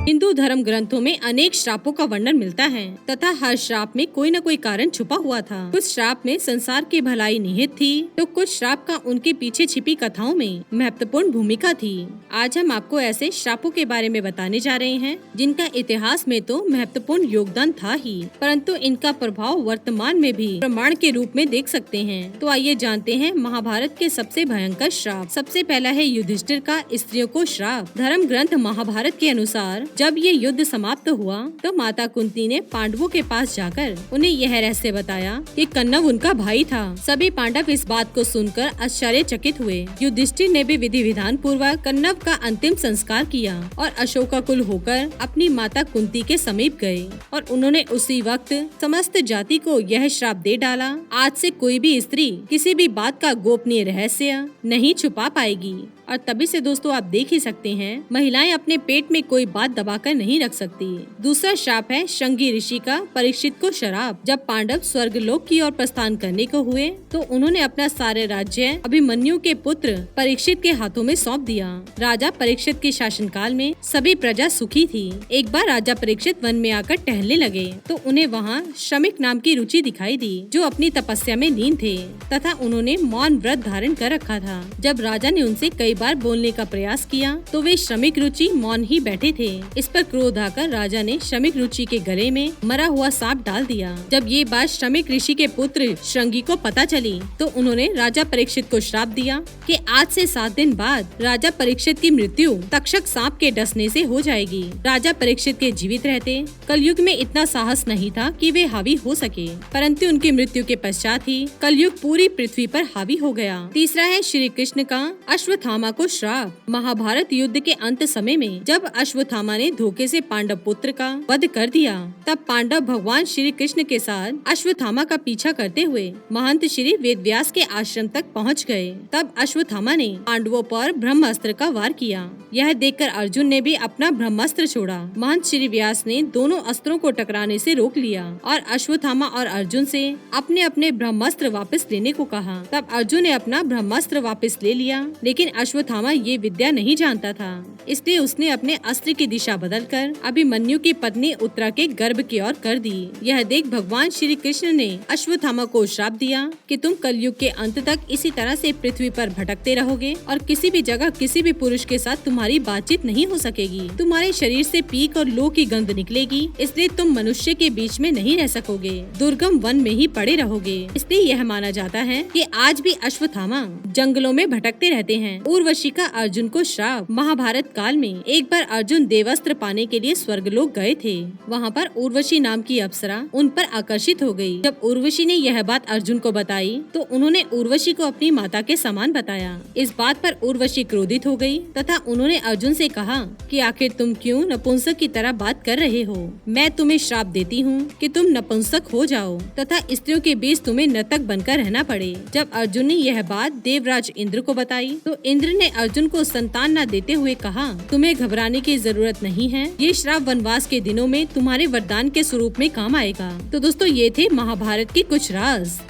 हिंदू धर्म ग्रंथों में अनेक श्रापों का वर्णन मिलता है तथा हर श्राप में कोई न कोई कारण छुपा हुआ था। कुछ श्राप में संसार की भलाई निहित थी तो कुछ श्राप का उनके पीछे छिपी कथाओं में महत्वपूर्ण भूमिका थी। आज हम आपको ऐसे श्रापों के बारे में बताने जा रहे हैं जिनका इतिहास में तो महत्वपूर्ण योगदान था ही, परंतु इनका प्रभाव वर्तमान में भी प्रमाण के रूप में देख सकते हैं। तो आइए जानते हैं महाभारत के सबसे भयंकर श्राप। सबसे पहला है युधिष्ठिर का स्त्रियों को श्राप। धर्म ग्रंथ महाभारत के अनुसार जब ये युद्ध समाप्त हुआ तो माता कुंती ने पांडवों के पास जाकर उन्हें यह रहस्य बताया कि कन्नव उनका भाई था। सभी पांडव इस बात को सुनकर आश्चर्यचकित हुए। युधिष्ठिर ने भी विधि विधान पूर्वक कन्नव का अंतिम संस्कार किया और अशोकाकुल होकर अपनी माता कुंती के समीप गए और उन्होंने उसी वक्त समस्त जाति को यह श्राप दे डाला, आज से कोई भी स्त्री किसी भी बात का गोपनीय रहस्य नहीं छुपा पाएगी। और तभी से दोस्तों आप देख ही सकते हैं महिलाएं अपने पेट में कोई बात दबाकर नहीं रख सकती। दूसरा श्राप है श्रृंगी ऋषि का परीक्षित को श्राप। जब पांडव स्वर्गलोक की ओर प्रस्थान करने को हुए तो उन्होंने अपना सारे राज्य अभिमन्यु के पुत्र परीक्षित के हाथों में सौंप दिया। राजा परीक्षित के शासनकाल में सभी प्रजा सुखी थी। एक बार राजा परीक्षित वन में आकर टहलने लगे तो उन्हें वहाँ श्रमिक नाम की रुचि दिखाई दी जो अपनी तपस्या में लीन थे तथा उन्होंने मौन व्रत धारण कर रखा था। जब राजा ने उनसे कई बार बोलने का प्रयास किया तो वे श्रमिक रुचि मौन ही बैठे थे। इस पर क्रोध आकर राजा ने श्रमिक रुचि के गले में मरा हुआ सांप डाल दिया। जब ये बात श्रमिक ऋषि के पुत्र श्रृंगी को पता चली तो उन्होंने राजा परीक्षित को श्राप दिया कि आज से 7 दिन बाद राजा परीक्षित की मृत्यु तक्षक सांप के डसने से हो जाएगी। राजा परीक्षित के जीवित रहते कलयुग में इतना साहस नहीं था कि वे हावी हो सके, परंतु उनकी मृत्यु के पश्चात ही कलयुग पूरी पृथ्वी पर हावी हो गया। तीसरा है श्री कृष्ण का अश्वत्थामा को श्राप। महाभारत युद्ध के अंत समय में जब अश्वत्थामा ने धोखे से पांडव पुत्र का वध कर दिया तब पांडव भगवान श्री कृष्ण के साथ अश्वत्थामा का पीछा करते हुए महंत श्री वेदव्यास के आश्रम तक पहुंच गए। तब अश्वत्थामा ने पांडवों पर ब्रह्मास्त्र का वार किया। यह देखकर अर्जुन ने भी अपना ब्रह्मास्त्र छोड़ा। महंत श्री व्यास ने दोनों अस्त्रों को टकराने से रोक लिया और अश्वत्थामा और अर्जुन से अपने अपने ब्रह्मास्त्र वापस लेने को कहा। तब अर्जुन ने अपना ब्रह्मास्त्र वापस ले लिया, लेकिन अश्वत्थामा ये विद्या नहीं जानता था, इसलिए उसने अपने अस्त्र की दिशा बदलकर अभिमन्यु की पत्नी उत्तरा के गर्भ की ओर कर दी। यह देख भगवान श्री कृष्ण ने अश्वत्थामा को श्राप दिया कि तुम कलयुग के अंत तक इसी तरह से पृथ्वी पर भटकते रहोगे और किसी भी जगह किसी भी पुरुष के साथ तुम्हारी बातचीत नहीं हो सकेगी। तुम्हारे शरीर से पीक और लू की गंध निकलेगी, इसलिए तुम मनुष्य के बीच में नहीं रह सकोगे, दुर्गम वन में ही पड़े रहोगे। इसलिए यह माना जाता है कि आज भी अश्वत्थामा जंगलों में भटकते रहते हैं। उर्वशी का अर्जुन को श्राप। महाभारत काल में एक बार अर्जुन देवस्त्र पाने के लिए स्वर्गलोक गए थे। वहाँ पर उर्वशी नाम की अप्सरा उन पर आकर्षित हो गई। जब उर्वशी ने यह बात अर्जुन को बताई तो उन्होंने उर्वशी को अपनी माता के समान बताया। इस बात पर उर्वशी क्रोधित हो गई तथा उन्होंने अर्जुन से कहा कि आखिर तुम क्यों नपुंसक की तरह बात कर रहे हो। मैं तुम्हें श्राप देती हूँ कि तुम नपुंसक हो जाओ तथा स्त्रियों के बीच तुम्हें नर्तक बनकर रहना पड़े। जब अर्जुन ने यह बात देवराज इंद्र को बताई तो इंद्र ने अर्जुन को संतान न देते हुए कहा, तुम्हें घबराने की जरूरत नहीं है, ये श्राप वनवास के दिनों में तुम्हारे वरदान के स्वरूप में काम आएगा। तो दोस्तों ये थे महाभारत के कुछ राज।